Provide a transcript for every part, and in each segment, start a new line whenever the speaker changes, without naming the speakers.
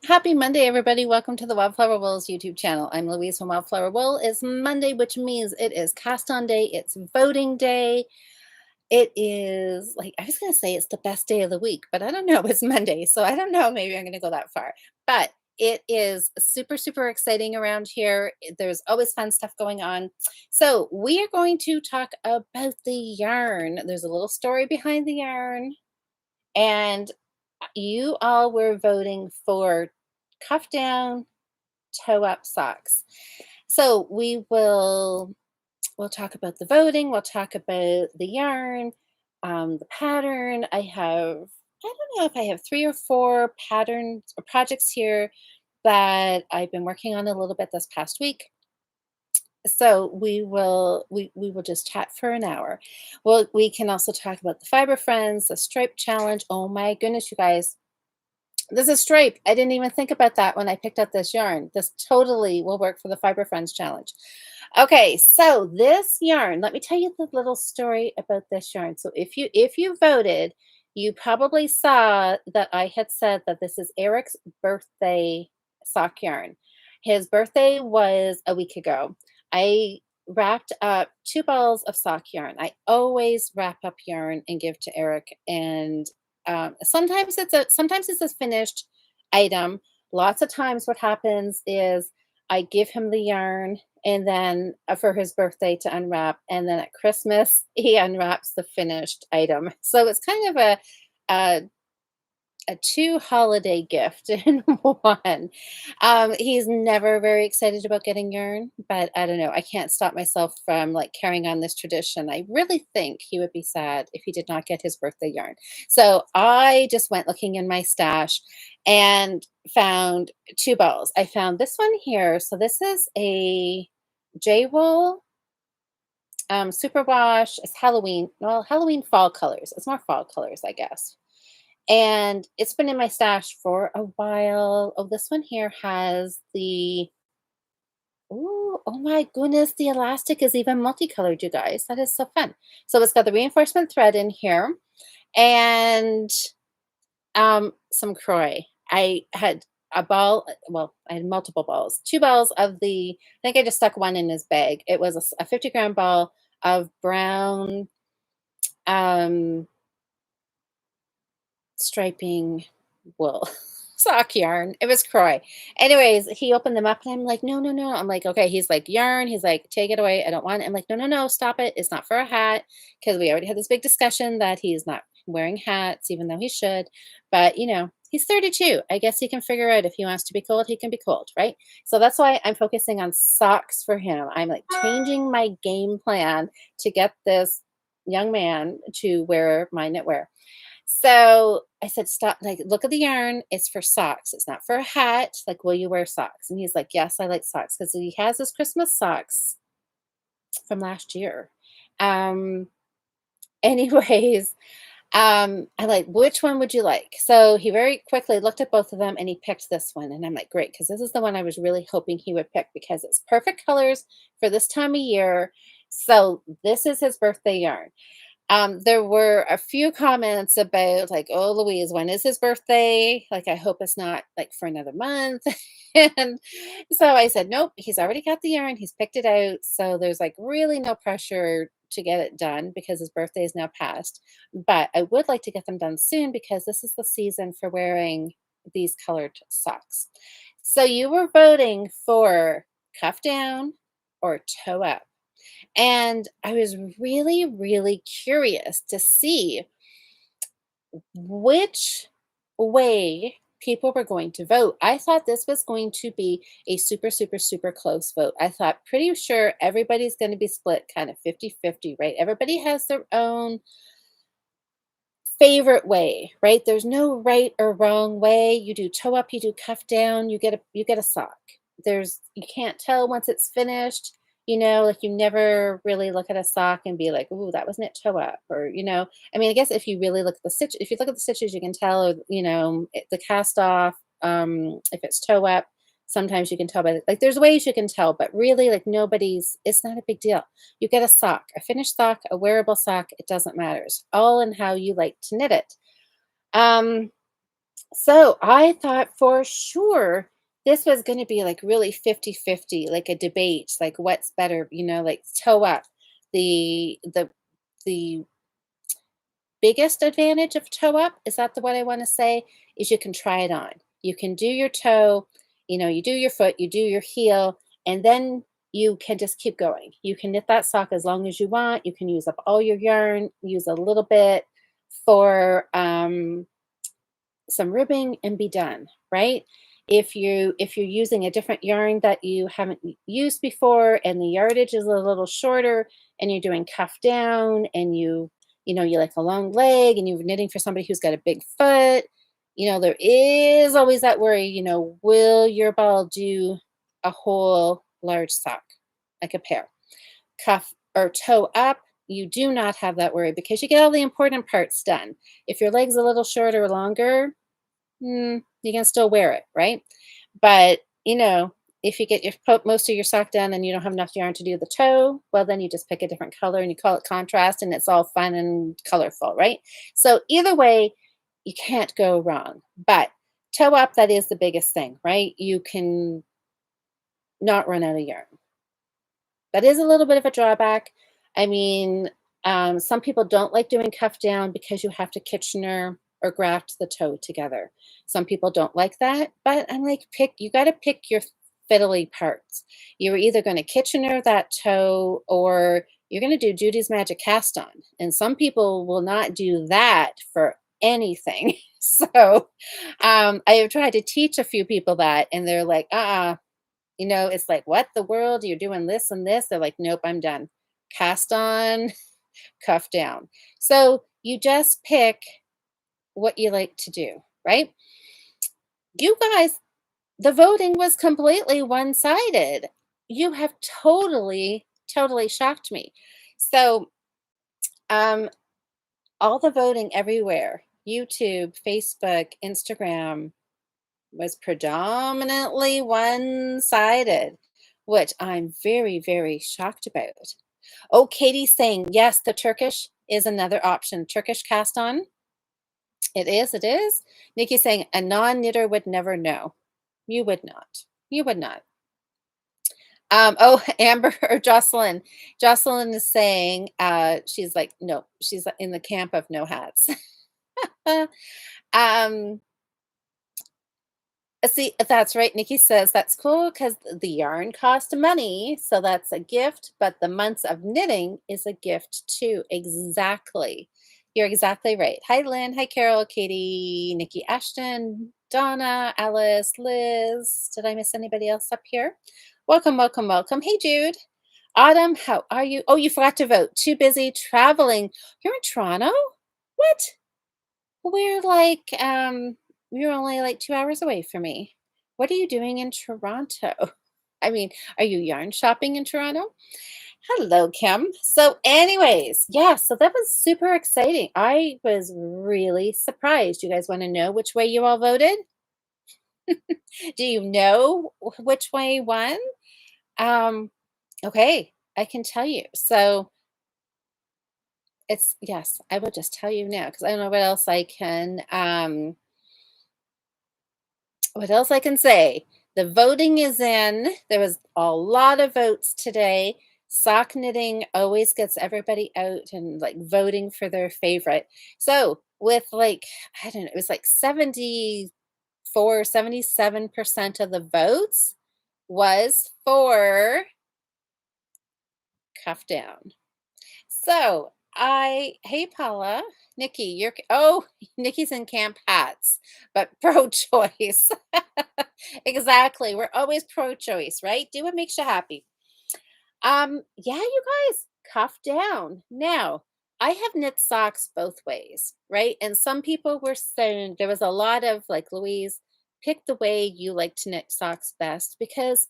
Happy Monday, everybody. Welcome to the Wildflower Wools YouTube channel. I'm Louise from Wildflower Wool. It's Monday, which means it is cast on day. It's voting day. It is like, I was going to say it's the best day of the week, but I don't know. It's Monday. So I don't know. Maybe I'm going to go that far. But it is super, super exciting around here. There's always fun stuff going on. So we are going to talk about the yarn. There's a little story behind the yarn. And you all were voting for cuff down, toe up socks. So we'll talk about the voting, we'll talk about the yarn, the pattern. I don't know if I have 3 or 4 patterns or projects here that I've been working on a little bit this past week. So we will just chat for an hour. Well, we can also talk about the Fiber Friends, the Stripe Challenge. Oh my goodness, you guys, this is stripe. I didn't even think about that when I picked up this yarn. This totally will work for the Fiber Friends challenge. Okay, so this yarn, let me tell you the little story about this yarn. So if you voted, you probably saw that I had said that this is Eric's birthday sock yarn. His birthday was a week ago. I wrapped up 2 balls of sock yarn. I always wrap up yarn and give to Eric, and sometimes it's a finished item. Lots of times what happens is I give him the yarn and then for his birthday to unwrap, and then at Christmas he unwraps the finished item. So it's kind of a a 2 holiday gift in one. He's never very excited about getting yarn, but I don't know. I can't stop myself from like carrying on this tradition. I really think he would be sad if he did not get his birthday yarn. So I just went looking in my stash and found 2 balls. I found this one here. So this is a J Wool superwash. It's Halloween. Well, Halloween fall colors. It's more fall colors, I guess, and it's been in my stash for a while. Oh, this one here has the oh my goodness, the elastic is even multicolored, you guys. That is so fun. So it's got the reinforcement thread in here and some croy. I had a ball, well, I had multiple balls, 2 balls of I think I just stuck one in his bag. It was a 50-gram ball of brown um striping wool sock yarn. It was Croy. Anyways, he opened them up and I'm like, no, no, no. I'm like, okay. He's like, yarn. He's like, take it away. I don't want it. I'm like, no, no, no, stop it. It's not for a hat. Because we already had this big discussion that he's not wearing hats, even though he should. But he's 32. I guess he can figure out if he wants to be cold, he can be cold, right? So that's why I'm focusing on socks for him. I'm like changing my game plan to get this young man to wear my knitwear. So I said, stop, like, look at the yarn. It's for socks. It's not for a hat. Like, will you wear socks? And he's like, yes, I like socks because he has his Christmas socks from last year. Um, anyways, I like, which one would you like? So he very quickly looked at both of them and he picked this one. And I'm like, great, because this is the one I was really hoping he would pick because it's perfect colors for this time of year. So this is his birthday yarn. There were a few comments about like, "Oh, Louise, when is his birthday? Like, I hope it's not like for another month." And so I said, "Nope, he's already got the yarn. He's picked it out. So there's like really no pressure to get it done because his birthday is now past. But I would like to get them done soon because this is the season for wearing these colored socks." So you were voting for cuff down or toe up. And I was really, really curious to see which way people were going to vote. I thought this was going to be a super, super, super close vote. I thought pretty sure everybody's going to be split kind of 50-50, right? Everybody has their own favorite way, right? There's no right or wrong way. You do toe up, you do cuff down, you get a sock. You can't tell once it's finished, like you never really look at a sock and be like, "Ooh, that was knit toe up," or I mean, I guess if you really look at the stitch, if you look at the stitches, you can tell, the cast off, if it's toe up. Sometimes you can tell by like there's ways you can tell, but really like it's not a big deal. You get a sock, a finished sock, a wearable sock, it doesn't matter. It's all in how you like to knit it. Um, So I thought for sure this was going to be like really 50-50, like a debate, like what's better, like toe up. The biggest advantage of toe up, is that the what I want to say, is you can try it on. You can do your toe, you do your foot, you do your heel, and then you can just keep going. You can knit that sock as long as you want. You can use up all your yarn, use a little bit for some ribbing and be done, right? If you're using a different yarn that you haven't used before and the yardage is a little shorter and you're doing cuff down and you like a long leg and you're knitting for somebody who's got a big foot, there is always that worry, will your ball do a whole large sock, like a pair? Cuff or toe up, you do not have that worry because you get all the important parts done. If your leg's a little shorter or longer, you can still wear it, right? But, if you get most of your sock done and you don't have enough yarn to do the toe, well, then you just pick a different color and you call it contrast and it's all fun and colorful, right? So either way, you can't go wrong. But toe up, that is the biggest thing, right? You can not run out of yarn. That is a little bit of a drawback. I mean, some people don't like doing cuff down because you have to Kitchener or graft the toe together. Some people don't like that, but I'm like, you got to pick your fiddly parts. You're either going to Kitchener that toe or you're going to do Judy's Magic Cast On. And some people will not do that for anything. So I have tried to teach a few people that, and they're like, it's like, "What the world? You're doing this and this?" They're like, "Nope, I'm done. Cast on, cuff down." So you just pick what you like to do, right? You guys, the voting was completely one-sided. You have totally, totally shocked me. So, um, all the voting everywhere, YouTube, Facebook, Instagram, was predominantly one-sided, which I'm very, very shocked about. Oh, Katie's saying, yes, the Turkish is another option. Turkish cast on. It is, it is. Nikki's saying a non-knitter would never know. You would not. You would not. Oh, Amber or Jocelyn. Jocelyn is saying, she's like, no, she's in the camp of no hats. um, See, that's right. Nikki says that's cool because the yarn cost money. So that's a gift, but the months of knitting is a gift too. Exactly. You're exactly right. Hi, Lynn. Hi, Carol, Katie, Nikki, Ashton, Donna, Alice, Liz. Did I miss anybody else up here? Welcome, welcome, welcome. Hey, Jude. Autumn, how are you? Oh, you forgot to vote. Too busy traveling. You're in Toronto? What? We're like, you're only like 2 hours away from me. What are you doing in Toronto? I mean, are you yarn shopping in Toronto? Hello, Kim. So, anyways, yeah, so that was super exciting. I was really surprised. You guys want to know which way you all voted? Do you know which way won? Um, okay, I can tell you. So, it's yes, I will just tell you now because I don't know what else I can say? The voting is in. There was a lot of votes today. Sock knitting always gets everybody out and like voting for their favorite. So, with like, I don't know, it was like 77% of the votes was for cuff down. So hey Paula, Nikki, oh, Nikki's in camp hats, but pro-choice. Exactly. We're always pro-choice, right? Do what makes you happy. Yeah, you guys, cuff down. Now, I have knit socks both ways, right? And some people were saying there was a lot of like, Louise, pick the way you like to knit socks best because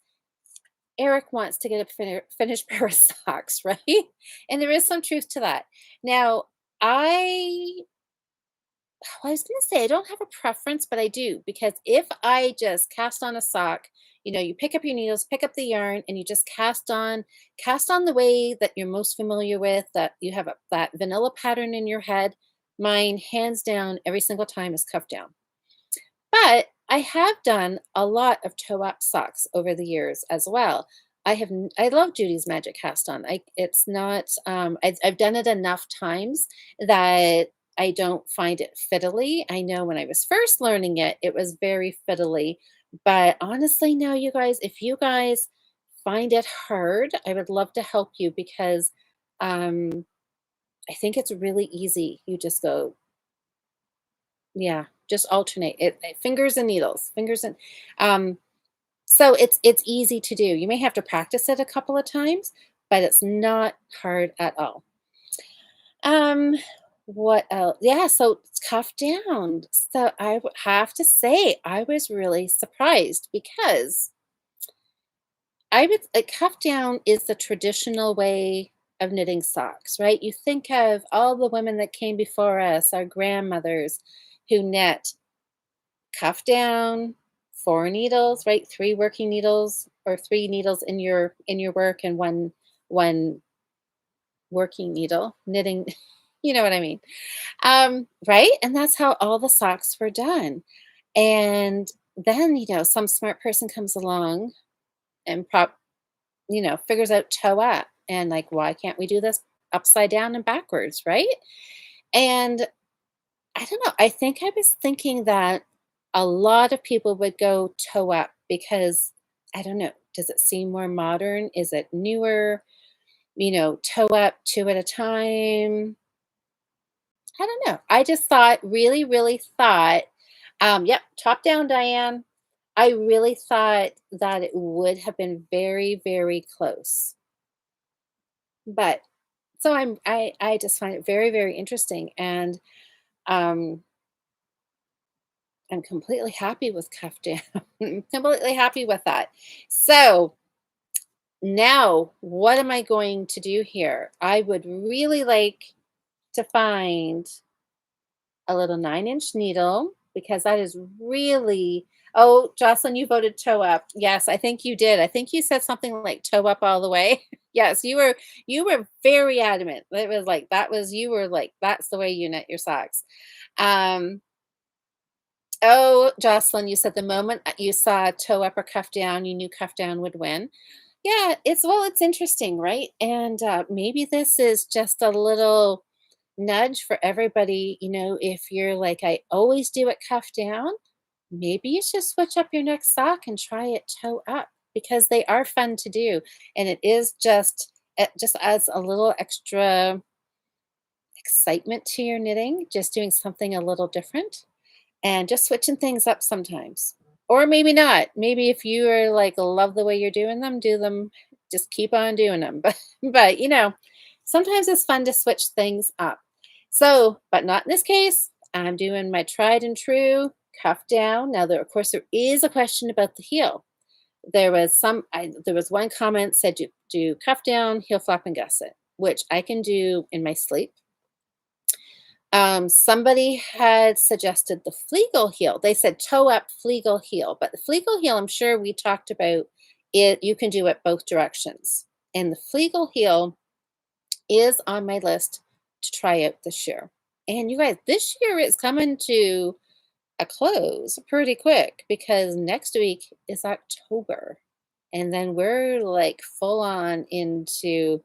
Eric wants to get a finished pair of socks, right? And there is some truth to that. Now, I I was gonna say I don't have a preference, but I do because if I just cast on a sock, you pick up your needles, pick up the yarn, and you just cast on the way that you're most familiar with, that you have that vanilla pattern in your head. Mine, hands down, every single time is cuff down. But I have done a lot of toe-up socks over the years as well. I love Judy's Magic Cast On. It's not I've done it enough times that I don't find it fiddly. I know when I was first learning it, it was very fiddly. But honestly, now you guys, if you guys find it hard, I would love to help you because um I think it's really easy. You just go, yeah, just alternate fingers and needles, fingers and um so it's easy to do. You may have to practice it a couple of times, but it's not hard at all. Um, what else? Yeah, so it's cuff down. So I would have to say I was really surprised because I would cuff down is the traditional way of knitting socks, right? You think of all the women that came before us, our grandmothers who knit cuff down, 4 needles, right? 3 working needles or 3 needles in your work and 1 working needle, knitting, you know what I mean? Right? And that's how all the socks were done. And then, some smart person comes along and figures out toe up and like, why can't we do this upside down and backwards, right? And I don't know. I think I was thinking that a lot of people would go toe up because I don't know. Does it seem more modern? Is it newer? Toe up 2 at a time. I don't know. I just thought, really, really thought, yep, top down, Diane. I really thought that it would have been very, very close. But so I just find it very, very interesting. And um I'm completely happy with cuff down. Completely happy with that. So now, what am I going to do here? I would really like to find a little 9-inch needle because that is really. Oh, Jocelyn, you voted toe up. Yes, I think you did. I think you said something like toe up all the way. Yes, you were very adamant. It was like that was you were like that's the way you knit your socks. Um, Oh, Jocelyn, you said the moment you saw toe up or cuff down, you knew cuff down would win. Yeah, it's interesting, right? And maybe this is just a little nudge for everybody. If you're like, I always do it cuff down, maybe you should switch up your next sock and try it toe up because they are fun to do. And it is it just adds a little extra excitement to your knitting, just doing something a little different and just switching things up sometimes. Or maybe not. Maybe if you are like love the way you're doing them, do them, just keep on doing them. But sometimes it's fun to switch things up. So, but not in this case. I'm doing my tried and true cuff down. Now there of course there is a question about the heel. There was one comment said do cuff down, heel flap and gusset, which I can do in my sleep. Somebody had suggested the Fleagle heel. They said toe up Fleagle heel, but the Fleagle heel, I'm sure we talked about it. You can do it both directions. And the Fleagle heel is on my list to try out this year. And you guys, this year is coming to a close pretty quick because next week is October. And then we're like full on into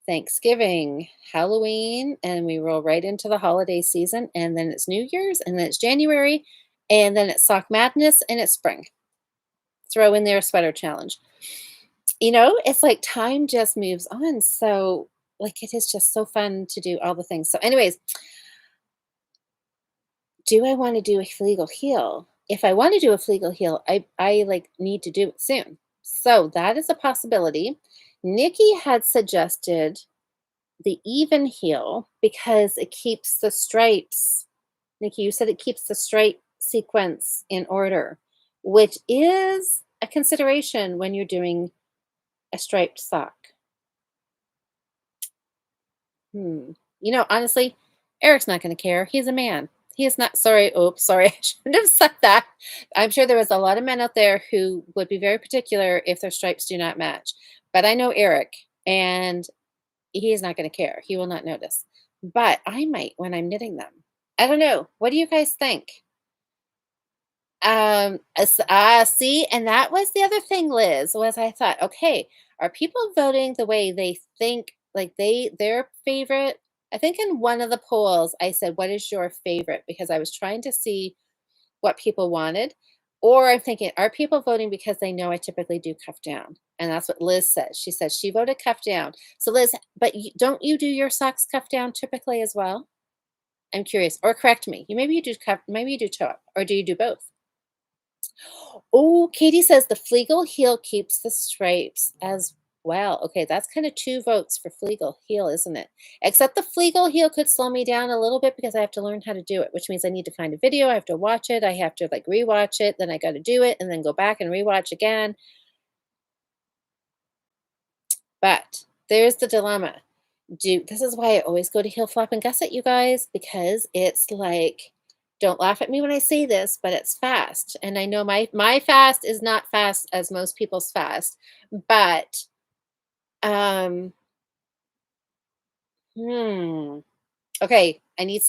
Thanksgiving, Halloween, and we roll right into the holiday season. And then it's New Year's, and then it's January, and then it's Sock Madness, and it's spring. Throw in there a sweater challenge. It's like time just moves on. So, like, it is just so fun to do all the things. So, anyways, do I want to do a legal heel? If I want to do a legal heel, I like need to do it soon. So that is a possibility. Nikki had suggested the even heel because it keeps the stripes. Nikki, you said it keeps the stripe sequence in order, which is a consideration when you're doing a striped sock. Honestly, Eric's not going to care. He's a man. He is not. Sorry. Oops. Sorry. I shouldn't have said that. I'm sure there was a lot of men out there who would be very particular if their stripes do not match. But I know Eric, and he is not going to care. He will not notice. But I might when I'm knitting them. I don't know. What do you guys think? See, and that was the other thing, Liz, was I thought, okay, are people voting the way they think, like their favorite? I think in one of the polls, I said, "What is your favorite?" Because I was trying to see what people wanted. Or I'm thinking, are people voting because they know I typically do cuff down? And that's what Liz says. She says she voted cuff down. So Liz, but don't you do your socks cuff down typically as well? I'm curious. Or correct me. You maybe you do cuff, maybe you do toe up, or do you do both? Oh, Katie says the Flegel heel keeps the stripes as well. Okay, that's kind of two votes for Flegel heel, isn't it? Except the Flegel heel could slow me down a little bit because I have to learn how to do it, which means I need to find a video. I have to watch it. I have to like rewatch it. Then I got to do it and then go back and rewatch again. But there's the dilemma. This is why I always go to heel flap and gusset, you guys, because it's like, don't laugh at me when I say this, but it's fast. And I know my fast is not fast as most people's fast, but um hmm. Okay, I need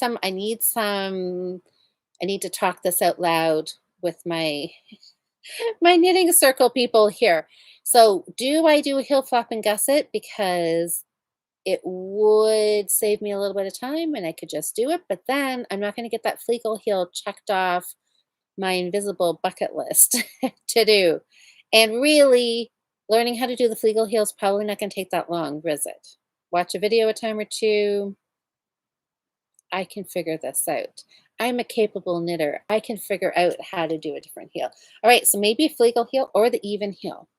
to talk this out loud with my knitting circle people here. So do I do a heel flap and gusset because it would save me a little bit of time and I could just do it, but then I'm not going to get that Fleegle heel checked off my invisible bucket list to do. And really, learning how to do the Fleegle heel is probably not going to take that long, is it? Watch a video a time or two. I can figure this out. I'm a capable knitter. I can figure out how to do a different heel. All right, so maybe a Fleegle heel or the even heel.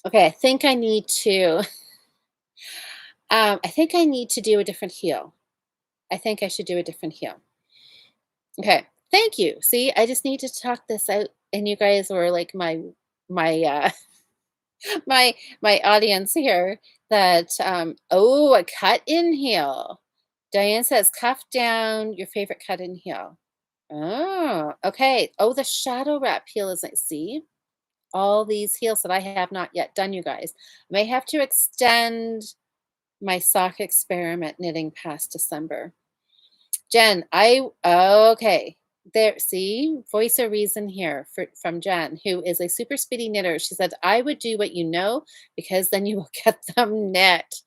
Okay, I think I need to. I think I need to do a different heel. I think I should do a different heel. Okay. Thank you. See, I just need to talk this out and you guys were like my my audience here that oh, a cut in heel. Diane says cuff down your favorite cut in heel. Oh, okay. Oh, the shadow wrap heel is like, see all these heels that I have not yet done, you guys. I may have to extend my sock experiment knitting past December. Jen, okay. There, see, voice of reason here from Jen, who is a super speedy knitter. She said, I would do what you know because then you will get them knit.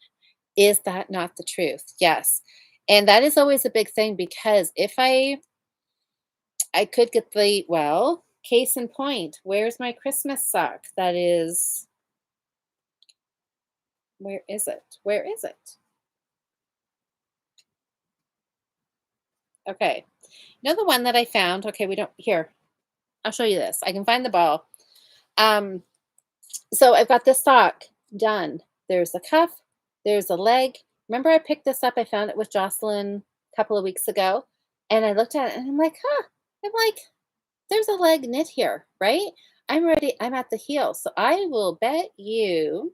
Is that not the truth? Yes. And that is always a big thing because if I could get well, case in point, where's my Christmas sock? That is, where is it? Where is it? Okay. You know the one that I found? Okay, we don't, here, I'll show you this. I can find the ball. Um, so I've got this sock done. There's a cuff, there's a leg. Remember I picked this up, I found it with Jocelyn a couple of weeks ago, and I looked at it and I'm like, huh, I'm like, there's a leg knit here, right? I'm ready, I'm at the heel. So I will bet you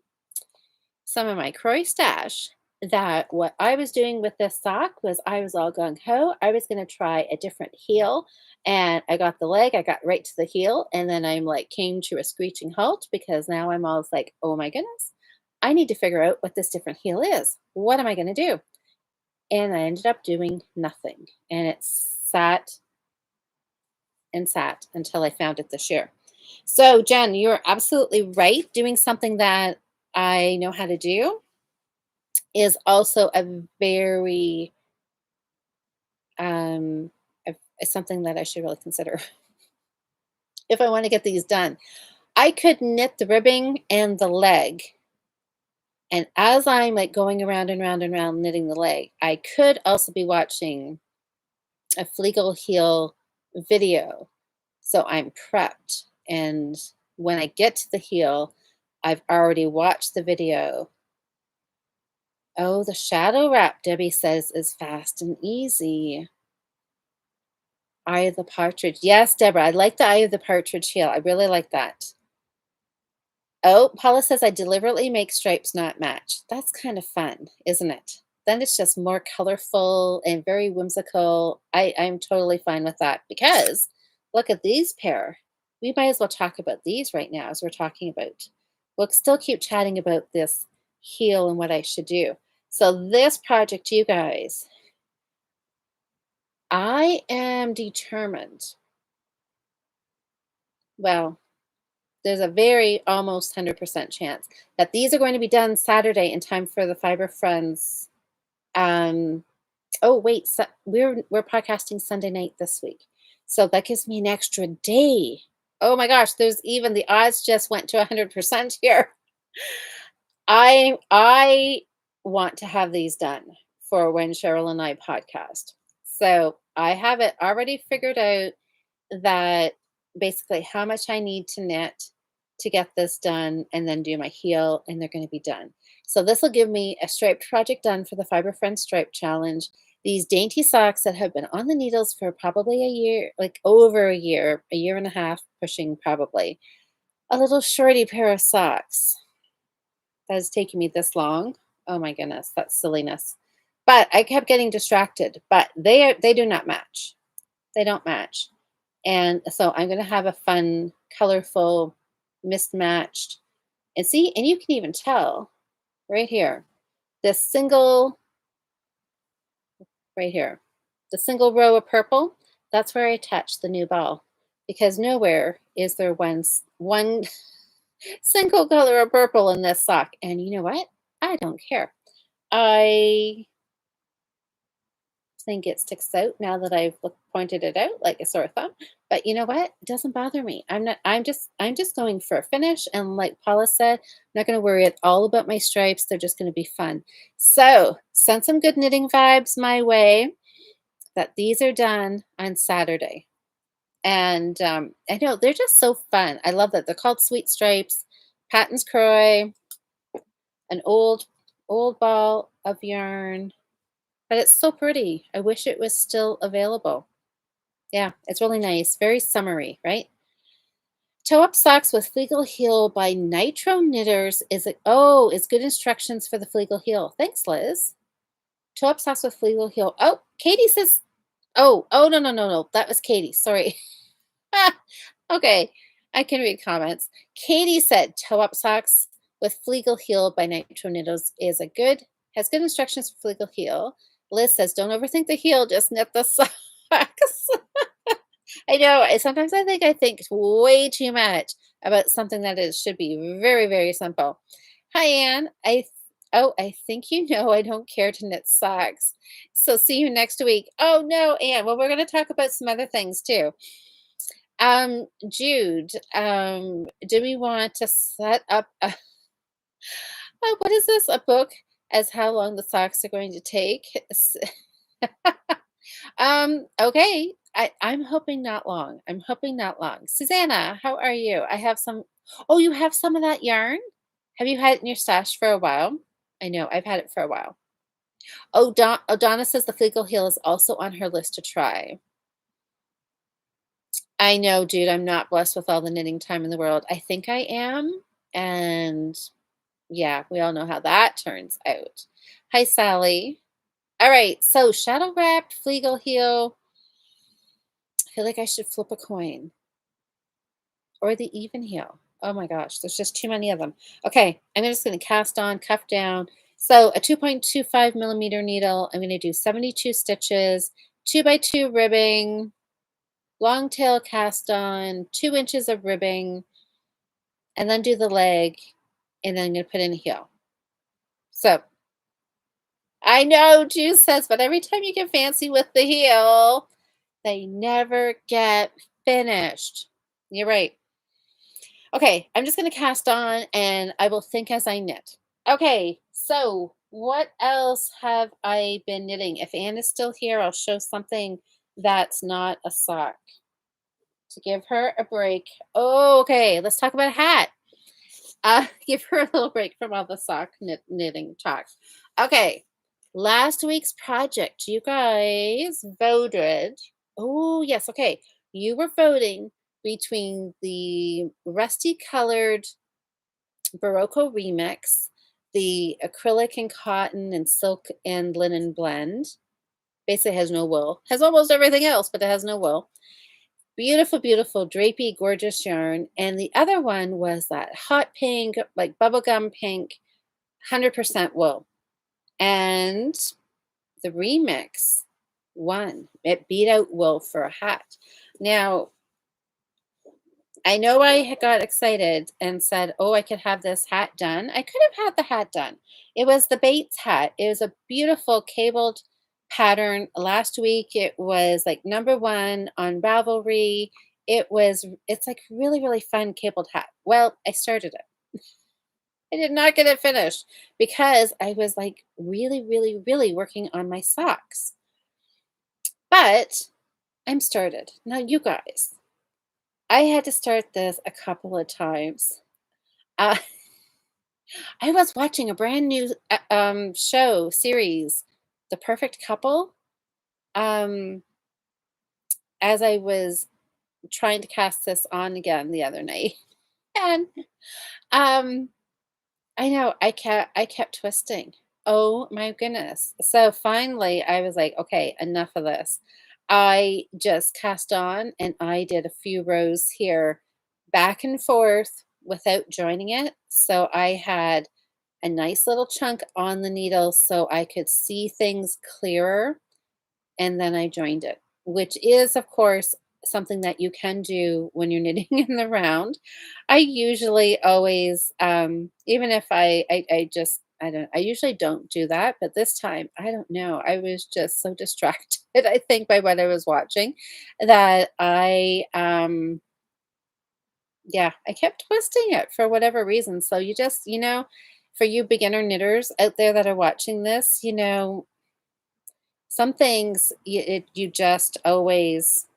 some of my Croy stash that what I was doing with this sock was I was all gung ho. I was going to try a different heel, and I got the leg, I got right to the heel, and then I'm like came to a screeching halt because now I'm always like, oh my goodness, I need to figure out what this different heel is. What am I going to do? And I ended up doing nothing, and it sat and sat until I found it this year. So, Jen, you're absolutely right. Doing something that I know how to do is also a very um is something that I should really consider if I want to get these done. I could knit the ribbing and the leg. And as I'm like going around and round and round knitting the leg, I could also be watching a Fleegle heel video. So I'm prepped. And when I get to the heel, I've already watched the video. Oh, the shadow wrap, Debbie says, is fast and easy. Eye of the Partridge. Yes, Deborah, I like the Eye of the Partridge heel. I really like that. Oh, Paula says I deliberately make stripes not match. That's kind of fun, isn't it? Then it's just more colorful and very whimsical. I'm totally fine with that because look at these pair. We might as well talk about these right now as we're talking about. We'll still keep chatting about this heel and what I should do. So this project, you guys, I am determined. Well, there's a very almost 100% chance that these are going to be done Saturday in time for the Fiber Friends. Um, oh wait, we're podcasting Sunday night this week, so that gives me an extra day. Oh my gosh, there's even the odds just went to 100% here. I want to have these done for when Cheryl and I podcast. So I have it already figured out that basically how much I need to knit to get this done and then do my heel, and they're going to be done. So this will give me a striped project done for the Fiber Friends Stripe Challenge. These dainty socks that have been on the needles for probably a year, like over a year and a half, pushing probably. A little shorty pair of socks that has taken me this long. Oh my goodness, that's silliness. But I kept getting distracted. But they do not match. They don't match. And so I'm gonna have a fun, colorful, mismatched, and see, and you can even tell right here, this single right here, the single row of purple, that's where I attach the new ball. Because nowhere is there one single color of purple in this sock. And you know what? I don't care. I think it sticks out now that pointed it out like a sore thumb. But you know what? It doesn't bother me. I'm just going for a finish. And like Paula said, I'm not going to worry at all about my stripes. They're just going to be fun. So send some good knitting vibes my way that these are done on Saturday. And I know they're just so fun. I love that they're called Sweet Stripes. Patton's Croy, an old ball of yarn, but it's so pretty. I wish it was still available. Yeah, it's really nice. Very summery, right? Toe Up Socks with Fleegle Heel by Nitro Knitters is good instructions for the Fleegle Heel. Thanks, Liz. Toe Up Socks with Fleegle Heel. Oh, Katie says, oh, no. That was Katie. Sorry. Okay, I can read comments. Katie said Toe Up Socks with Fleegle Heel by Nitro Knitters has good instructions for Fleegle Heel. Liz says, don't overthink the heel, just knit the socks. I know. Sometimes I think way too much about something that should be very, very simple. Hi, Anne. I think you know I don't care to knit socks. So see you next week. Oh no, Anne. Well, we're going to talk about some other things too. Jude, do we want to set up what is this? A book as how long the socks are going to take? Okay. I'm hoping not long. I'm hoping not long. Susanna, how are you? Oh, you have some of that yarn? Have you had it in your stash for a while? I know, I've had it for a while. Oh, Donna says the Fleegle Heel is also on her list to try. I know, dude, I'm not blessed with all the knitting time in the world. I think I am. And yeah, we all know how that turns out. Hi, Sally. All right, so Shadow Wrapped, Fleegle Heel. I feel like I should flip a coin. Or the even heel. Oh my gosh, there's just too many of them. Okay, I'm just going to cast on, cuff down. So a 2.25 millimeter needle. I'm going to do 72 stitches, 2x2 ribbing, long tail cast on, 2 inches of ribbing, and then do the leg, and then I'm going to put in a heel. So I know Juice says, but every time you get fancy with the heel, they never get finished. You're right. Okay, I'm just going to cast on and I will think as I knit. Okay, so what else have I been knitting? If Anne is still here, I'll show something that's not a sock to give her a break. Oh, okay, let's talk about a hat. Give her a little break from all the sock knitting talk. Okay, last week's project, you guys voted. Oh, yes, okay. You were voting between the rusty colored Barocco Remix, the acrylic and cotton and silk and linen blend. Basically has no wool. Has almost everything else, but it has no wool. Beautiful, beautiful, drapey, gorgeous yarn. And the other one was that hot pink, like bubblegum pink, 100% wool. And the remix won. It beat out wool for a hat. Now, I know I had got excited and said, "Oh, I could have this hat done." I could have had the hat done. It was the Bates hat. It was a beautiful cabled pattern. Last week it was like number 1 on Ravelry. It's like really, really fun cabled hat. Well, I started it. I did not get it finished because I was like really, really, really working on my socks. But I'm started. Now, you guys, I had to start this a couple of times. Uh, I was watching a brand new show series, The Perfect Couple, um, as I was trying to cast this on again the other night, and um, I know I kept twisting. Oh my goodness! So finally, I was like, okay, enough of this. I just cast on, and I did a few rows here, back and forth without joining it. So I had a nice little chunk on the needle so I could see things clearer, and then I joined it, which is, of course, something that you can do when you're knitting in the round. I usually always, even if I just, I don't, I usually don't do that, but this time, I don't know. I was just so distracted, I think, by what I was watching that yeah, I kept twisting it for whatever reason. So you just, for you beginner knitters out there that are watching this, some things you just always,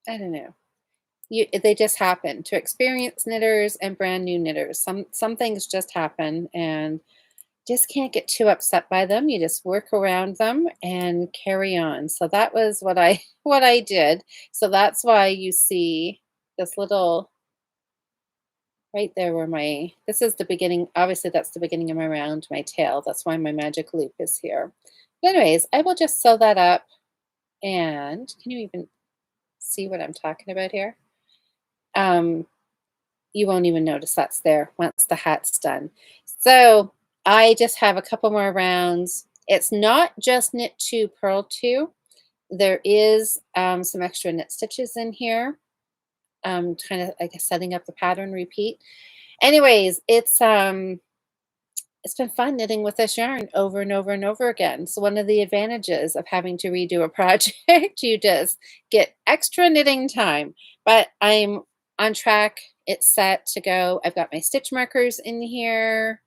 I don't know. They just happen to experienced knitters and brand new knitters. Some things just happen and just can't get too upset by them. You just work around them and carry on. So that was what I what I did. So that's why you see this little right there where this is the beginning. Obviously, that's the beginning of my round, my tail. That's why my magic loop is here. But anyways, I will just sew that up. And can you even see what I'm talking about here? Um, you won't even notice that's there once the hat's done. So I just have a couple more rounds. It's not just knit 2, purl 2. There is some extra knit stitches in here, kind of, I guess, setting up the pattern repeat. Anyways, it's been fun knitting with this yarn over and over and over again. So one of the advantages of having to redo a project, you just get extra knitting time. But I'm on track. It's set to go. I've got my stitch markers in here.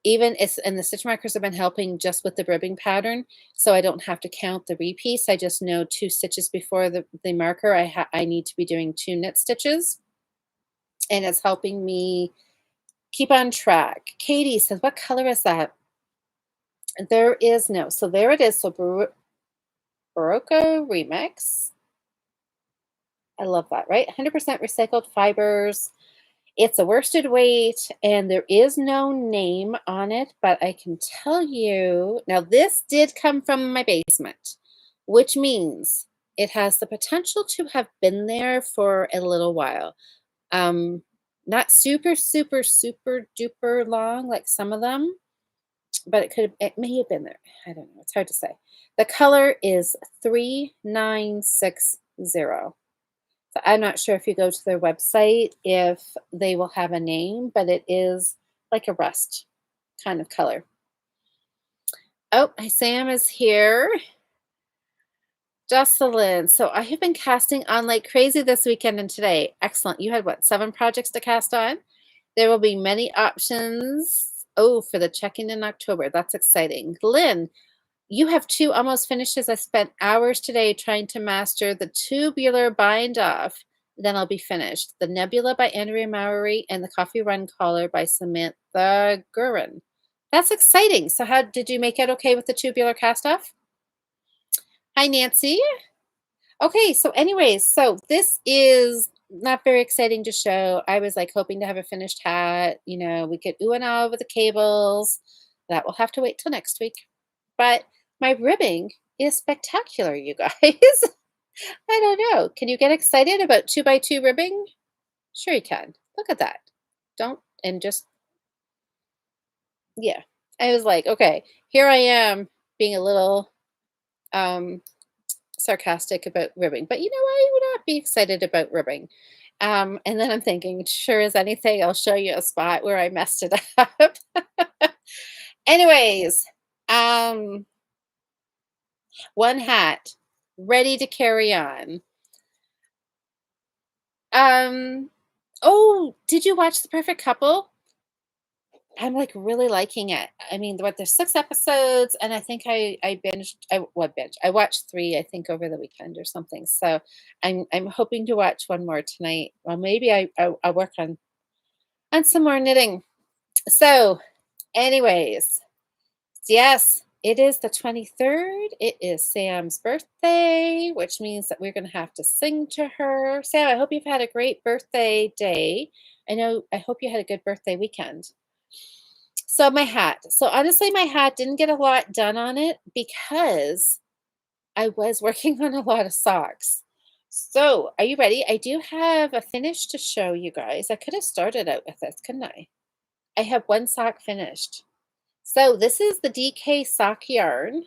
Even it's and the stitch markers have been helping just with the ribbing pattern, so I don't have to count the repeats. I just know 2 stitches before the marker. I need to be doing 2 knit stitches, and it's helping me keep on track. Katie says, "What color is that?" There is no. So there it is. So Barocco Remix. I love that, right? 100% recycled fibers. It's a worsted weight, and there is no name on it, but I can tell you now, this did come from my basement, which means it has the potential to have been there for a little while. Um, Not super, super, super duper long like some of them, but it may have been there. I don't know. It's hard to say. The color is 3960. So I'm not sure if you go to their website if they will have a name, but it is like a rust kind of color. Oh, Sam is here. Jocelyn. So I have been casting on like crazy this weekend and today. Excellent. You had what, 7 projects to cast on? There will be many options. Oh, for the check-in in October. That's exciting. Lynn, you have 2 almost finishes. I spent hours today trying to master the tubular bind off. Then I'll be finished. The Nebula by Andrea Mowry and the Coffee Run Collar by Samantha Gurin. That's exciting. So how did you make it okay with the tubular cast off? Hi, Nancy. Okay, so anyways, so this is not very exciting to show. I was like hoping to have a finished hat. We could ooh and ah over the cables. That will have to wait till next week. But my ribbing is spectacular, you guys. I don't know. Can you get excited about 2x2 ribbing? Sure you can. Look at that. Don't and just yeah. I was like, okay, here I am being a little um, sarcastic about ribbing, but you know, I would not be excited about ribbing. And then I'm thinking, sure as anything, I'll show you a spot where I messed it up. Anyways, um, one hat ready to carry on. Um, oh, did you watch The Perfect Couple? I'm like really liking it. I mean, what there's 6 episodes, and I think I binged. I watched 3, I think, over the weekend or something. So I'm hoping to watch one more tonight. Well, maybe I'll work on some more knitting. So, anyways, yes, it is the 23rd. It is Sam's birthday, which means that we're going to have to sing to her. Sam, I hope you've had a great birthday day. I hope you had a good birthday weekend. So, my hat. So, honestly, my hat didn't get a lot done on it because I was working on a lot of socks. So, are you ready? I do have a finish to show you guys. I could have started out with this, couldn't I? I have one sock finished. So this is the DK sock yarn,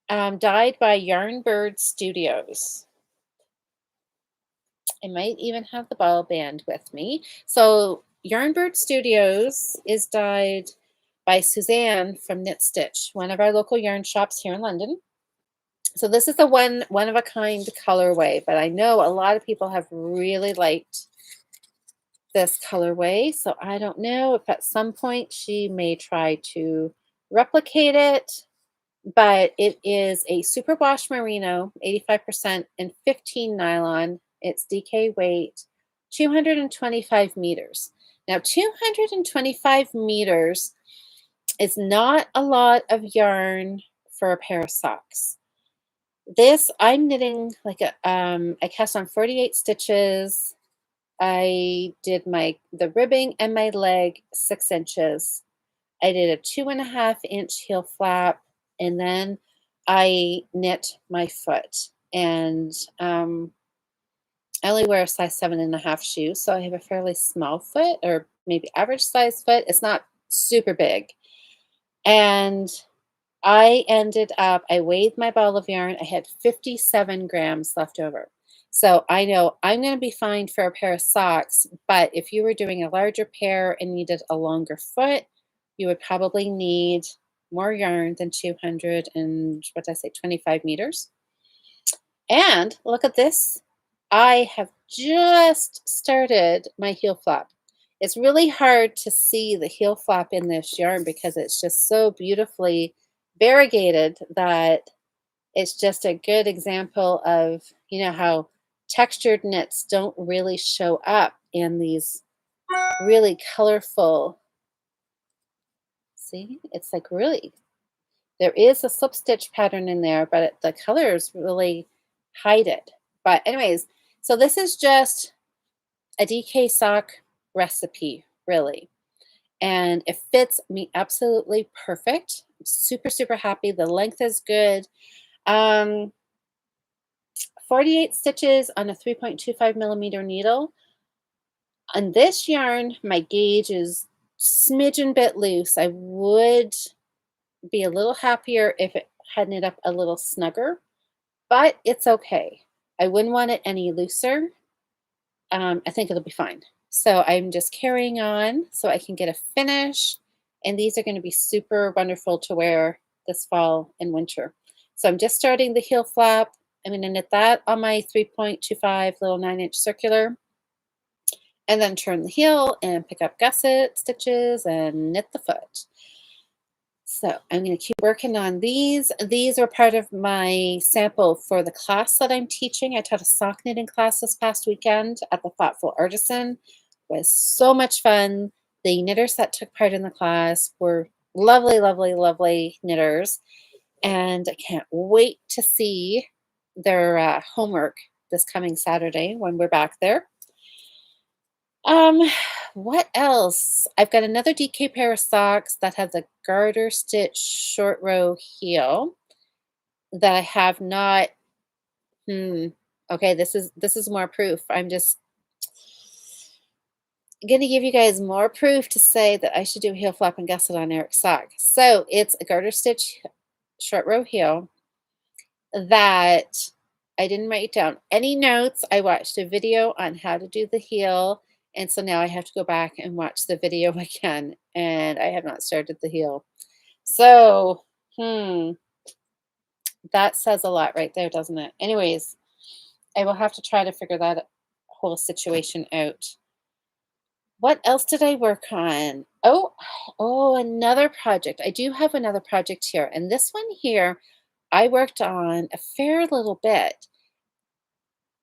dyed by Yarnbird Studios. I might even have the ball band with me. So Yarnbird Studios is dyed by Suzanne from Knit Stitch, one of our local yarn shops here in London. So this is a one of a kind colorway, but I know a lot of people have really liked this colorway. So I don't know if at some point she may try to replicate it, but it is a superwash merino, 85% and 15 nylon. It's DK weight, 225 meters. Now, 225 meters is not a lot of yarn for a pair of socks. This I'm knitting like I cast on 48 stitches. I did the ribbing and my leg 6 inches. I did a 2.5 inch heel flap, and then I knit my foot. And I only wear a size 7.5 shoe, so I have a fairly small foot, or maybe average size foot. It's not super big. And I weighed my ball of yarn. I had 57 grams left over. So I know I'm going to be fine for a pair of socks, but if you were doing a larger pair and needed a longer foot, you would probably need more yarn than 200 and what did I say, 25 meters. And look at this. I have just started my heel flap. It's really hard to see the heel flap in this yarn because it's just so beautifully variegated that it's just a good example of, how textured knits don't really show up in these really colorful. See, it's like really, there is a slip stitch pattern in there, but the colors really hide it. But anyways, so this is just a DK sock recipe, really. And it fits me absolutely perfect. I'm super, super happy. The length is good. 48 stitches on a 3.25 millimeter needle. On this yarn, my gauge is smidgen bit loose. I would be a little happier if it had knit up a little snugger, but it's okay. I wouldn't want it any looser. I think it'll be fine. So I'm just carrying on so I can get a finish. And these are going to be super wonderful to wear this fall and winter. So I'm just starting the heel flap. I'm going to knit that on my 3.25 little 9-inch circular. And then turn the heel and pick up gusset stitches and knit the foot. So I'm going to keep working on these. These are part of my sample for the class that I'm teaching. I taught a sock knitting class this past weekend at the Thoughtful Artisan. It was so much fun. The knitters that took part in the class were lovely, lovely, lovely knitters. And I can't wait to see their homework this coming Saturday when we're back there. What else? I've got another DK pair of socks that have the garter stitch short row heel that I have not. Okay, this is more proof. I'm just gonna give you guys more proof to say that I should do a heel flap and gusset on Eric's sock. So it's a garter stitch short row heel. that I didn't write down any notes. I watched a video on how to do the heel, and so now I have to go back and watch the video again, and I have not started the heel. So, that says a lot right there, doesn't it? Anyways, I will have to try to figure that whole situation out. What else did I work on? Oh, another project. I do have another project here, and this one here I worked on a fair little bit,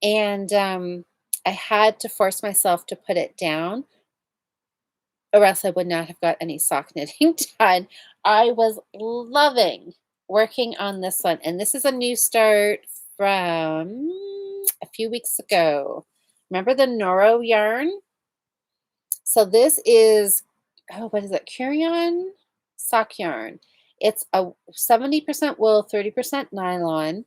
and I had to force myself to put it down, or else I would not have got any sock knitting done. I was loving working on this one, and this is a new start from a few weeks ago. Remember the Noro yarn? So this is, oh, what is it? Carry-on sock yarn. It's a 70% wool, 30% nylon.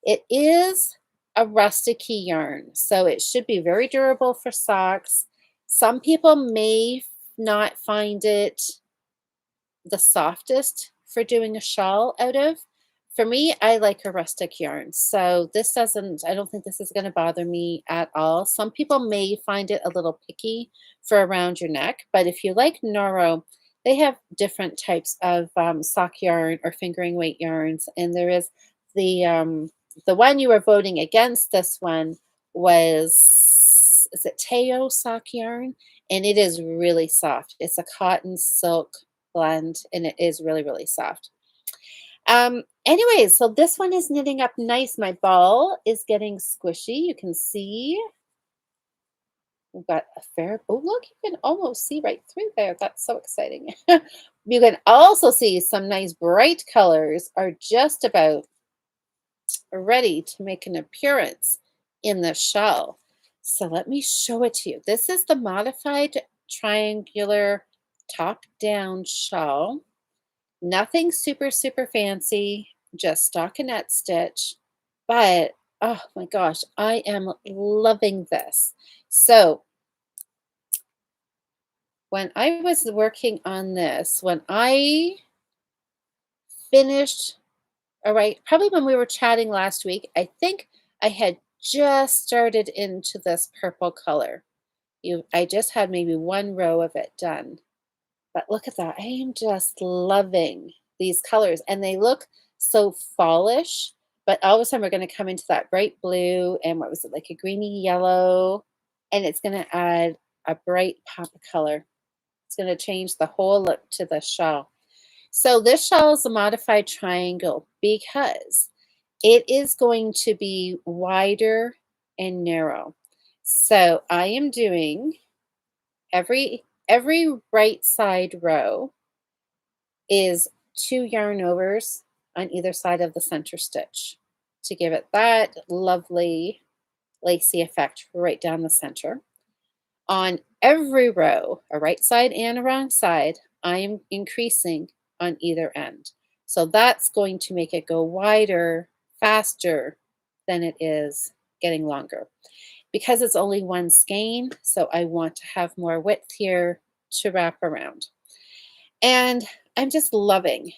It is a rusticy yarn, so it should be very durable for socks. Some people may not find it the softest for doing a shawl out of. For me, I like a rustic yarn. So this doesn't, I don't think this is going to bother me at all. Some people may find it a little picky for around your neck, but if you like Noro, they have different types of sock yarn or fingering weight yarns. And there is the one you were voting against. This one was, is it Teo sock yarn? And it is really soft. It's a cotton silk blend, and it is really, really soft. Anyways, so this one is knitting up nice. My ball is getting squishy. You can see we've got a fair, oh, look, you can almost see right through there. That's so exciting. You can also see some nice bright colors are just about ready to make an appearance in the shell. So let me show it to you. This is the modified triangular top-down shawl. Nothing super, super fancy, just stockinette stitch. But oh my gosh, I am loving this. So when I was working on this, when I finished, all right, probably when we were chatting last week, I think I had just started into this purple color. I just had maybe one row of it done. But look at that. I am just loving these colors, and they look so fallish, but all of a sudden we're going to come into that bright blue and what was it, like a greeny yellow, and it's going to add a bright pop of color. It's going to change the whole look to the shawl. So this shawl is a modified triangle because it is going to be wider and narrow. So I am doing every right side row is 2 yarn overs on either side of the center stitch to give it that lovely lacy effect right down the center. On every row, a right side and a wrong side, I am increasing on either end. So that's going to make it go wider faster than it is getting longer. Because it's only one skein, so I want to have more width here to wrap around. And I'm just loving,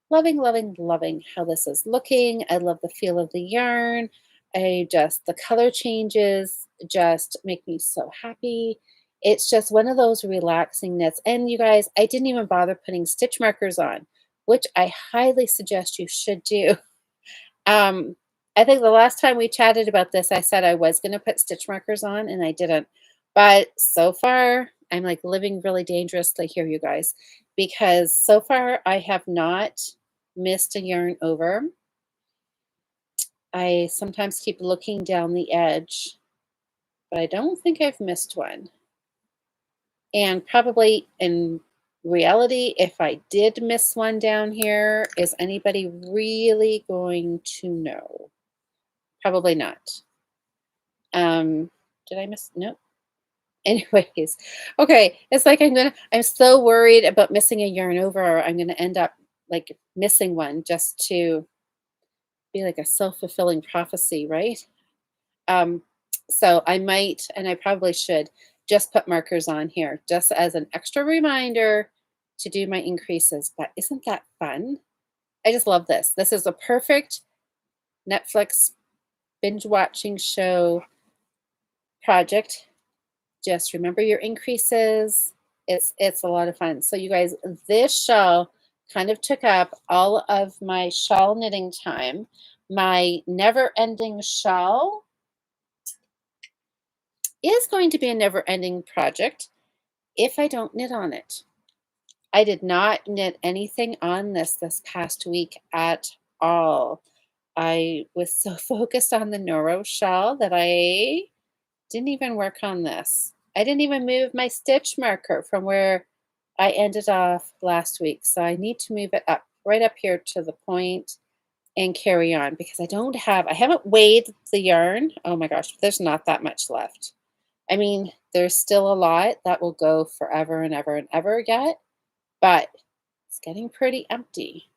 loving, loving, loving how this is looking. I love the feel of the yarn. The color changes just make me so happy. It's just one of those relaxing knits. And you guys, I didn't even bother putting stitch markers on, which I highly suggest you should do. I think the last time we chatted about this, I said I was going to put stitch markers on and I didn't. But so far, I'm like living really dangerously here, you guys, because so far I have not missed a yarn over. I sometimes keep looking down the edge, but I don't think I've missed one. And probably in reality, if I did miss one down here, is anybody really going to know? Probably not. Did I miss? Nope. Anyways, okay. It's like I'm so worried about missing a yarn over, or I'm gonna end up like missing one just to be like a self-fulfilling prophecy, right? Um, so I might, and I probably should, just put markers on here just as an extra reminder to do my increases. But isn't that fun? I just love this. This is a perfect Netflix binge watching show project. Just remember your increases. It's a lot of fun. So you guys, this shawl kind of took up all of my shawl knitting time. My never-ending shawl is going to be a never-ending project if I don't knit on it. I did not knit anything on this past week at all. I was so focused on the Noro shawl that I didn't even work on this. I didn't even move my stitch marker from where I ended off last week. So I need to move it up right up here to the point and carry on because I haven't weighed the yarn. Oh my gosh, there's not that much left. I mean, there's still a lot that will go forever and ever and ever yet, but it's getting pretty empty.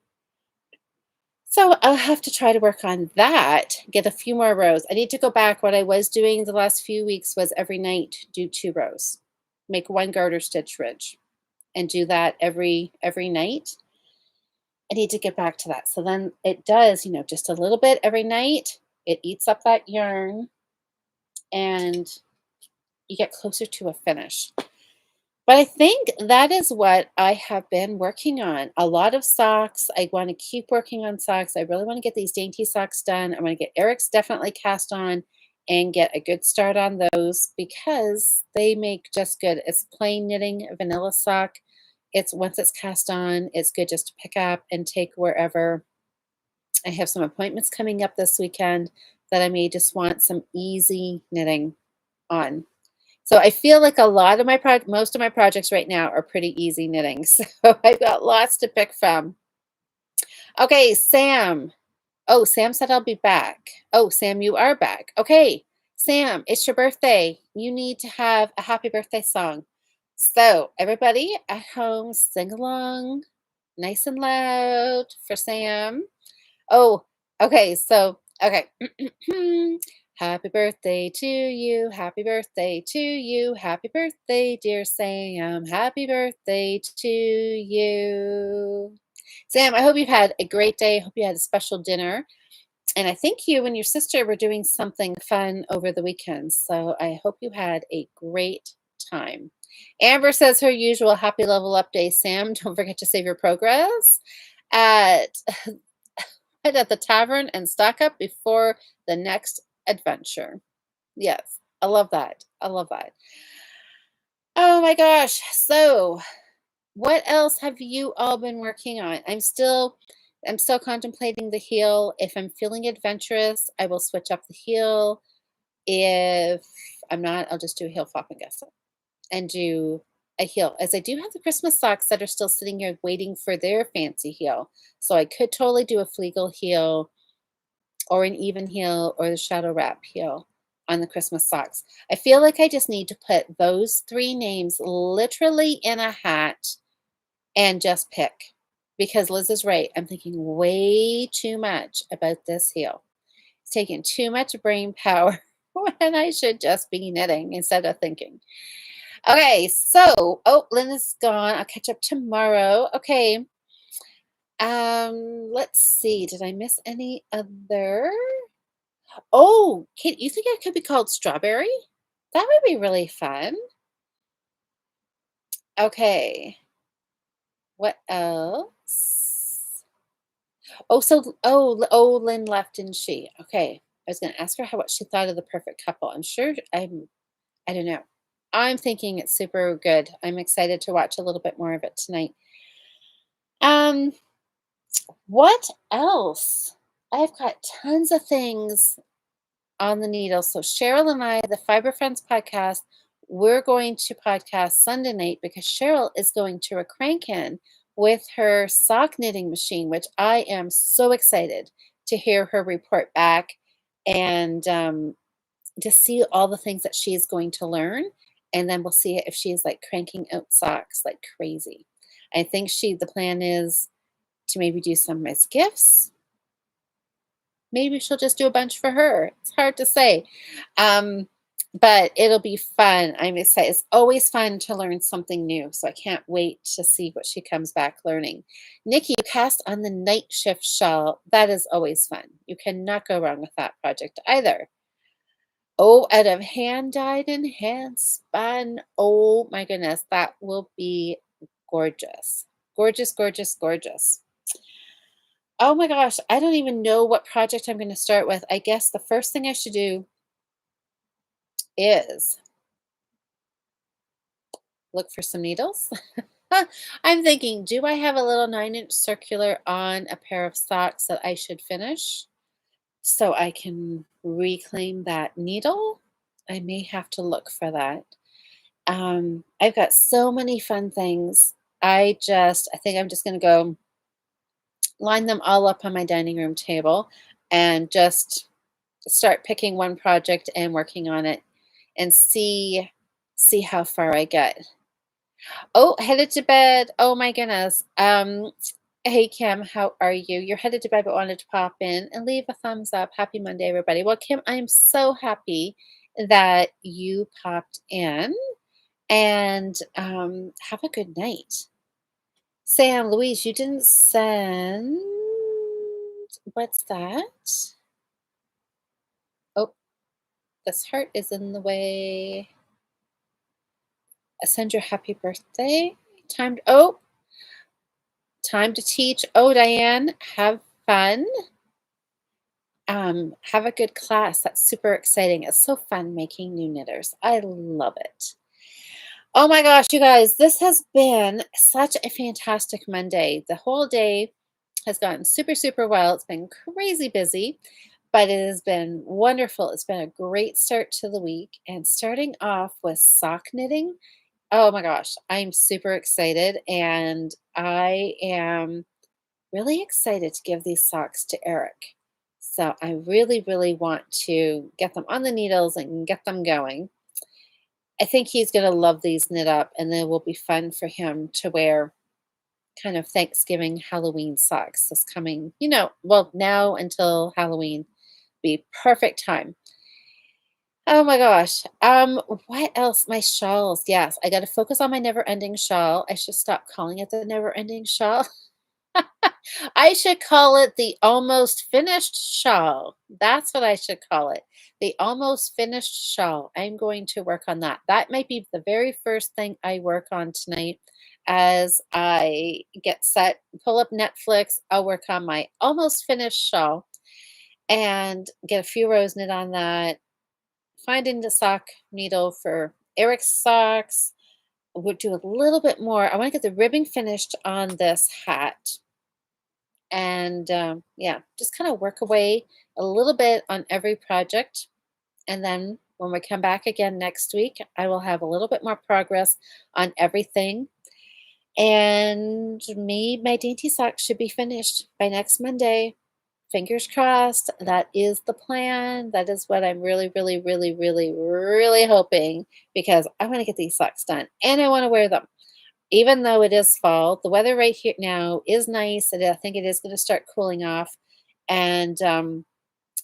So I'll have to try to work on that, get a few more rows. I need to go back. What I was doing the last few weeks was every night do 2 rows. Make 1 garter stitch ridge and do that every night. I need to get back to that. So then it does, just a little bit every night. It eats up that yarn and you get closer to a finish. But I think that is what I have been working on. A lot of socks. I want to keep working on socks. I really want to get these dainty socks done. I want to get Eric's definitely cast on and get a good start on those because they make just good. It's plain knitting vanilla sock. It's once it's cast on, it's good just to pick up and take wherever. I have some appointments coming up this weekend that I may just want some easy knitting on. So I feel like most of my projects right now are pretty easy knitting. So I've got lots to pick from. Okay, Sam. Oh, Sam said I'll be back. Oh, Sam, you are back. Okay, Sam, it's your birthday. You need to have a happy birthday song. So everybody at home, sing along nice and loud for Sam. Oh, okay. So, okay. Happy birthday to you. Happy birthday to you. Happy birthday, dear Sam. Happy birthday to you. Sam, I hope you've had a great day. I hope you had a special dinner. And I think you and your sister were doing something fun over the weekend. So I hope you had a great time. Amber says her usual happy level up day. Sam, don't forget to save your progress at at the tavern and stock up before the next adventure. Yes, I love that. I love that. Oh my gosh. So, what else have you all been working on? I'm still contemplating the heel. If I'm feeling adventurous, I will switch up the heel. If I'm not, I'll just do a heel flop and gussel and do a heel. As I do have the Christmas socks that are still sitting here waiting for their fancy heel. So I could totally do a Fleegle heel or an even heel or the shadow wrap heel on the Christmas socks. I feel like I just need to put those 3 names literally in a hat and just pick because Liz is right. I'm thinking way too much about this heel. It's taking too much brain power when I should just be knitting instead of thinking. Okay, so, oh, Lynn is gone. I'll catch up tomorrow. Okay. Let's see. Did I miss any other? Oh, you think it could be called strawberry? That would be really fun. Okay. What else? Lynn left, didn't she? Okay. I was gonna ask her what she thought of the perfect couple. I don't know. I'm thinking it's super good. I'm excited to watch a little bit more of it tonight. Um, what else? I've got tons of things on the needle. So Cheryl and I, the Fiber Friends podcast, we're going to podcast Sunday night because Cheryl is going to a crank-in with her sock knitting machine, which I am so excited to hear her report back and to see all the things that she is going to learn. And then we'll see if she's like cranking out socks like crazy. I think the plan is to maybe do some as gifts. Maybe she'll just do a bunch for her. It's hard to say. Um, but it'll be fun. I'm excited. It's always fun to learn something new, so I can't wait to see what she comes back learning. Nikki, you cast on the night shift shawl. That is always fun. You cannot go wrong with that project either. Oh, out of hand dyed and hand spun. Oh my goodness, that will be gorgeous. Gorgeous, gorgeous, gorgeous. Oh my gosh, I don't even know what project I'm going to start with. I guess the first thing I should do is look for some needles. I'm thinking, do I have a little 9-inch circular on a pair of socks that I should finish so I can reclaim that needle? I may have to look for that. I've got so many fun things. I think I'm just going to go line them all up on my dining room table and just start picking one project and working on it and see how far I get. Oh, headed to bed. Oh my goodness. Hey Kim, how are you? You're headed to bed, but wanted to pop in and leave a thumbs up. Happy Monday, everybody. Well, Kim, I'm so happy that you popped in and have a good night. Sam, Louise, you didn't send. What's that? Oh, this heart is in the way. Send your happy birthday. Oh, time to teach. Oh, Diane, have fun. Have a good class. That's super exciting. It's so fun making new knitters. I love it. Oh my gosh, you guys, this has been such a fantastic Monday. The whole day has gone super, super well. It's been crazy busy, but it has been wonderful. It's been a great start to the week. And starting off with sock knitting, oh my gosh, I'm super excited. And I am really excited to give these socks to Eric. So I really, really want to get them on the needles and get them going. I think he's going to love these knit up, and they will be fun for him to wear kind of Thanksgiving, Halloween socks this coming, well, now until Halloween be perfect time. Oh my gosh. What else? My shawls. Yes, I got to focus on my never ending shawl. I should stop calling it the never ending shawl. I should call it the almost finished shawl. That's what I should call it. The almost finished shawl. I'm going to work on that. That might be the very first thing I work on tonight as I get set, pull up Netflix. I'll work on my almost finished shawl and get a few rows knit on that. Finding the sock needle for Eric's socks. We'll do a little bit more. I want to get the ribbing finished on this hat and yeah, just kind of work away a little bit on every project. And then when we come back again next week, I will have a little bit more progress on everything. And me, my dainty socks should be finished by next Monday. Fingers crossed. That is the plan. That is what I'm really, really, really, really, really hoping because I want to get these socks done and I want to wear them. Even though it is fall, the weather right here now is nice, and I think it is going to start cooling off. And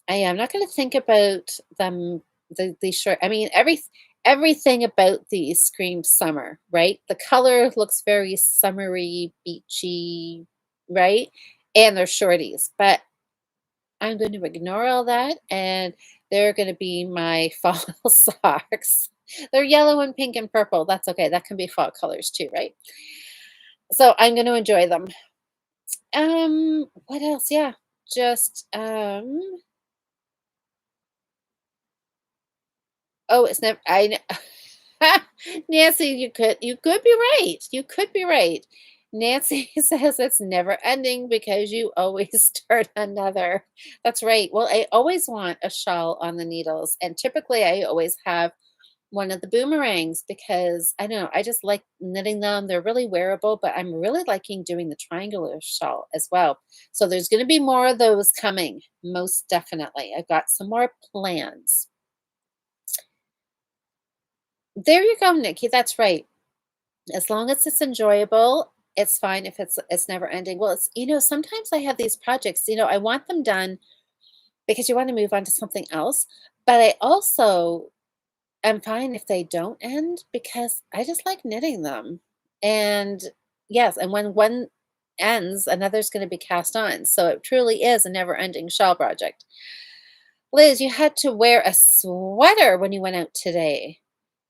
I am not going to think about them. The short. I mean, everything about these screams summer, right? The color looks very summery, beachy, right? And they're shorties, but I'm going to ignore all that, and they're going to be my fall socks. They're yellow and pink and purple. That's okay. That can be fall colors too, right? So I'm going to enjoy them. What else? Yeah, just oh, it's never. I know. Nancy, you could be right. You could be right. Nancy says it's never ending because you always start another. That's right. Well, I always want a shawl on the needles, and typically I always have one of the boomerangs because I don't know, I just like knitting them. They're really wearable, but I'm really liking doing the triangular shawl as well. So there's going to be more of those coming, most definitely. I've got some more plans. There you go, Nikki. That's right. As long as it's enjoyable, it's fine if it's never ending. Well, it's sometimes I have these projects, I want them done because you want to move on to something else, but I also I'm fine if they don't end because I just like knitting them. And yes, and when one ends, another's going to be cast on. So it truly is a never-ending shawl project. Liz, you had to wear a sweater when you went out today.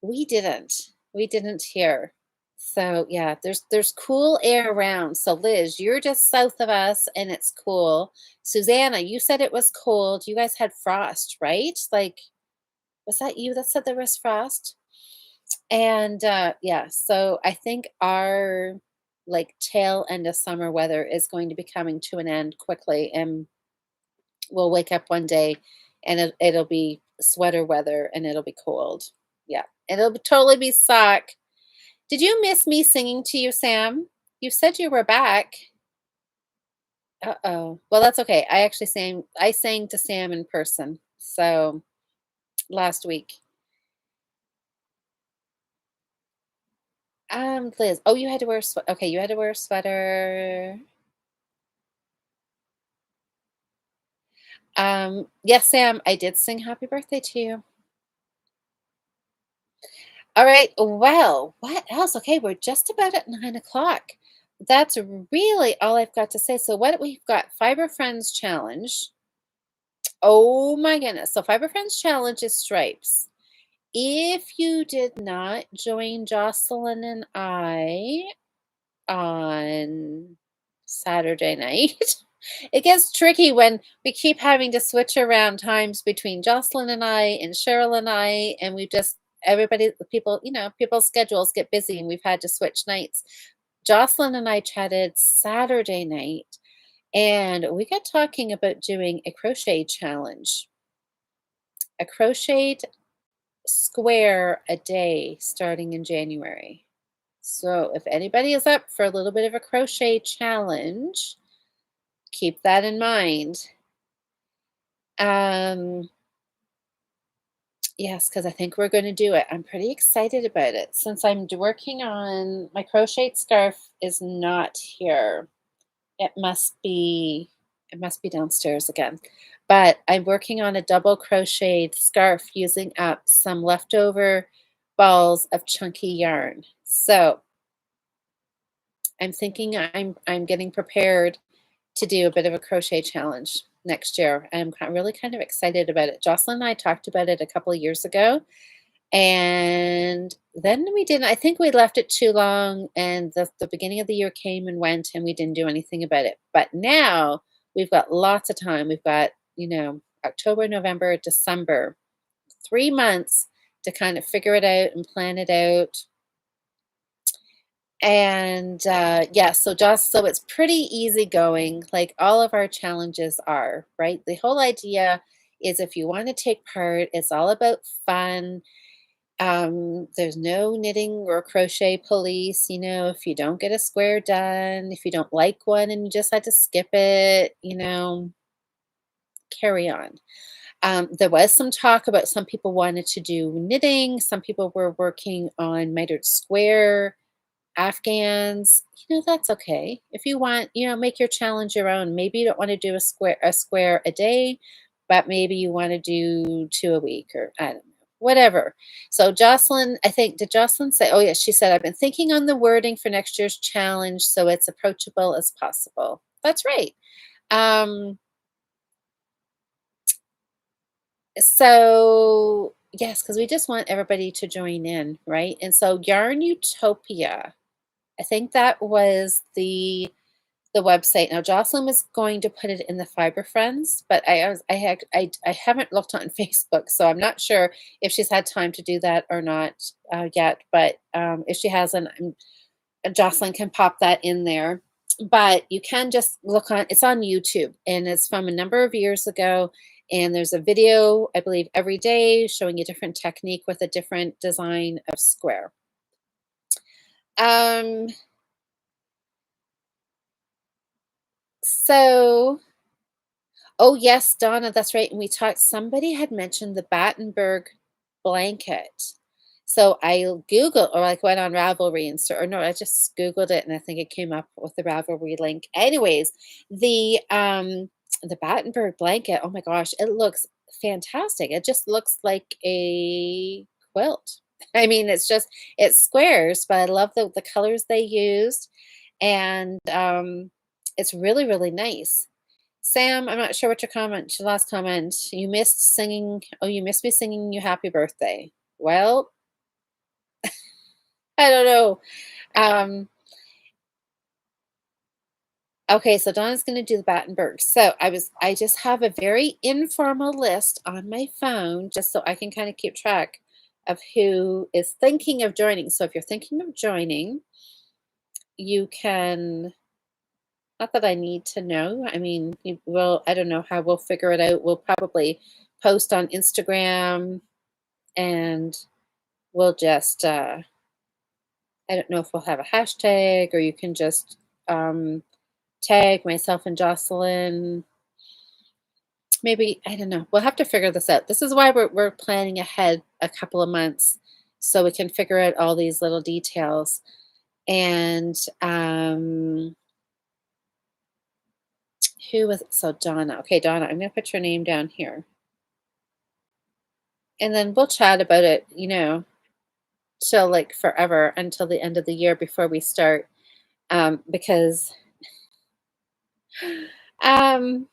We didn't. We didn't here. So yeah, there's cool air around. So Liz, you're just south of us and it's cool. Susanna, you said it was cold. You guys had frost, right? Like, was that you that said there was frost? And yeah, so I think our like tail end of summer weather is going to be coming to an end quickly, and we'll wake up one day and it'll be sweater weather and it'll be cold. Yeah, totally be sock. Did you miss me singing to you, Sam? You said you were back. Uh-oh. Well, that's okay. I sang to Sam in person. So last week. Liz. Oh, you had to wear a sweater. Okay, you had to wear a sweater. Yes, Sam, I did sing happy birthday to you. All right. Well, what else? Okay, we're just about at 9 o'clock. That's really all I've got to say. So what we've got Fiber Friends Challenge. Oh my goodness. So Fiber Friends Challenge is stripes. If you did not join Jocelyn and I on Saturday night, it gets tricky when we keep having to switch around times between Jocelyn and I and Cheryl and I, and we just everybody, people, people's schedules get busy, and we've had to switch nights. Jocelyn and I chatted Saturday night, and we got talking about doing a crochet challenge, a crocheted square a day starting in January. So if anybody is up for a little bit of a crochet challenge, keep that in mind. Um, yes, because I think we're going to do it. I'm pretty excited about it since working on my crocheted scarf is not here. It must be downstairs again. But I'm working on a double crocheted scarf using up some leftover balls of chunky yarn. So I'm thinking I'm getting prepared to do a bit of a crochet challenge next year. Really kind of excited about it. Jocelyn and I talked about it a couple of years ago, and then we didn't. I think we left it too long, and the beginning of the year came and went, and we didn't do anything about it. But now we've got lots of time. We've got, October, November, December, 3 months to kind of figure it out and plan it out. And yeah, so it's pretty easy going, like all of our challenges are, right? The whole idea is if you want to take part, it's all about fun. There's no knitting or crochet police, if you don't get a square done, if you don't like one and you just had to skip it, carry on. There was some talk about some people wanted to do knitting, some people were working on mitered square Afghans. That's okay. If you want, make your challenge your own. Maybe you don't want to do a square a day, but maybe you want to do two a week, or I don't know, whatever. So Jocelyn, I think, did Jocelyn say, oh yes, she said, I've been thinking on the wording for next year's challenge so it's approachable as possible. That's right. Um, so yes, because we just want everybody to join in, right? And so Yarn Utopia, I think that was the website. Now Jocelyn was going to put it in the Fiber Friends, but I haven't looked on Facebook, so I'm not sure if she's had time to do that or not yet. But if she hasn't, Jocelyn can pop that in there. But you can just look on. It's on YouTube, and it's from a number of years ago. And there's a video, I believe, every day showing a different technique with a different design of square. Um, so Oh, yes, Donna, that's right. And we talked, somebody had mentioned the Battenberg blanket. So I Googled, or like went on Ravelry or no, I just Googled it and I think it came up with the Ravelry link. Anyways, the Battenberg blanket, oh my gosh, it looks fantastic. It just looks like a quilt. I mean, it's squares, but I love the colors they used, and it's really, really nice. Sam, I'm not sure what your last comment. You missed singing. Oh, you missed me singing you happy birthday. Well, I don't know. Um, okay, so Donna's going to do the Battenberg. So I just have a very informal list on my phone just so I can kind of keep track of who is thinking of joining. So if you're thinking of joining, you can, not that I need to know. I mean, I don't know how we'll figure it out. We'll probably post on Instagram and we'll just, I don't know if we'll have a hashtag or you can just tag myself and Jocelyn. Maybe, I don't know. We'll have to figure this out. This is why we're planning ahead a couple of months so we can figure out all these little details. And who was it? So Donna. Okay, Donna, I'm going to put your name down here. And then we'll chat about it, till like forever until the end of the year before we start. Because um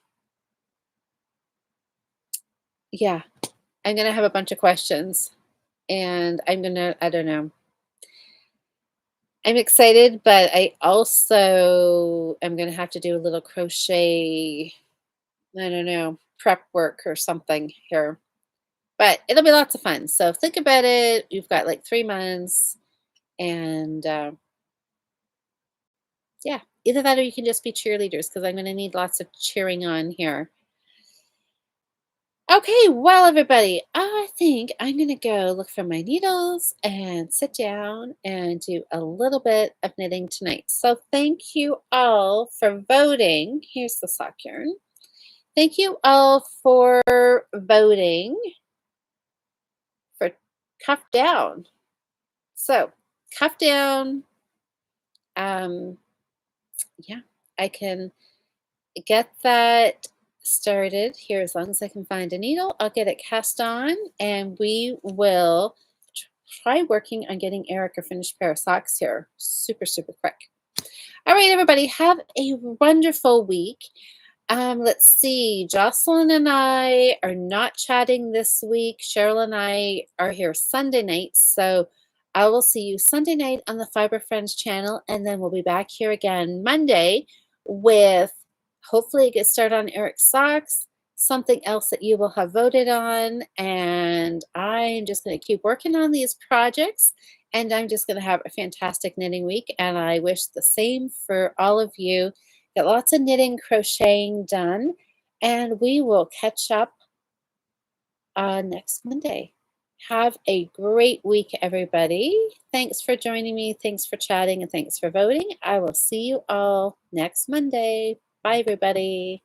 yeah, I'm gonna have a bunch of questions and I don't know. I'm excited, but I also am gonna have to do a little crochet, I don't know, prep work or something here. But it'll be lots of fun. So think about it. You've got like 3 months and yeah, either that or you can just be cheerleaders because I'm gonna need lots of cheering on here. Okay, well, everybody, I think I'm going to go look for my needles and sit down and do a little bit of knitting tonight. So, thank you all for voting. Here's the sock yarn. Thank you all for voting for Cuff Down. So, Cuff Down, um, yeah, I can get that started here as long as I can find a needle. I'll get it cast on and we will try working on getting Eric a finished pair of socks here super, super quick. All right, everybody, have a wonderful week. Let's see. Jocelyn and I are not chatting this week. Cheryl and I are here Sunday night. So I will see you Sunday night on the Fiber Friends channel. And then we'll be back here again Monday with hopefully a good start on Eric's socks, something else that you will have voted on. And I'm just going to keep working on these projects. And I'm just going to have a fantastic knitting week. And I wish the same for all of you. Get lots of knitting, crocheting done, and we will catch up next Monday. Have a great week, everybody. Thanks for joining me. Thanks for chatting, and thanks for voting. I will see you all next Monday. Bye, everybody.